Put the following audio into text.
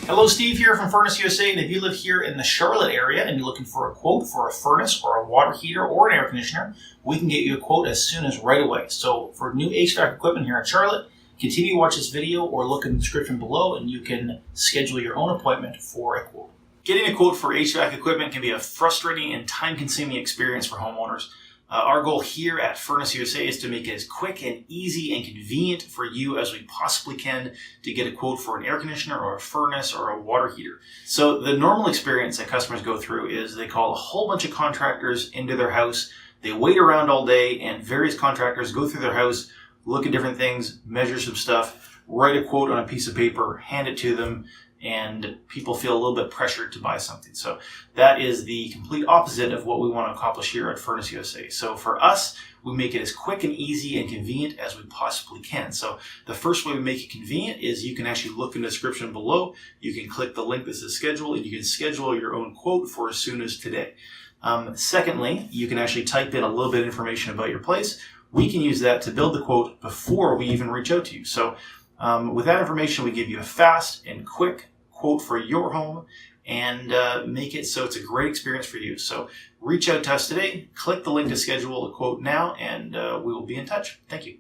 Hello, Steve here from Furnace USA, and if you live here in the Charlotte area and you're looking for a quote for a furnace or a water heater or an air conditioner, we can get you a quote as soon as right away. So for new HVAC equipment here in Charlotte, continue to watch this video or look in the description below and you can schedule your own appointment for a quote. Getting a quote for HVAC equipment can be a frustrating and time-consuming experience for homeowners. Our goal here at Furnace USA is to make it as quick and easy and convenient for you as we possibly can to get a quote for an air conditioner or a furnace or a water heater. So the normal experience that customers go through is they call a whole bunch of contractors into their house. They wait around all day and various contractors go through their house, look at different things, measure some stuff, write a quote on a piece of paper, hand it to them, and people feel a little bit pressured to buy something. So that is the complete opposite of what we want to accomplish here at Furnace USA. So for us, we make it as quick and easy and convenient as we possibly can. So the first way we make it convenient is you can actually look in the description below. You can click the link that says schedule and you can schedule your own quote for as soon as today. Secondly, you can actually type in a little bit of information about your place. We can use that to build the quote before we even reach out to you. So with that information, we give you a fast and quick quote for your home and make it so it's a great experience for you. So reach out to us today, click the link to schedule a quote now, and we will be in touch. Thank you.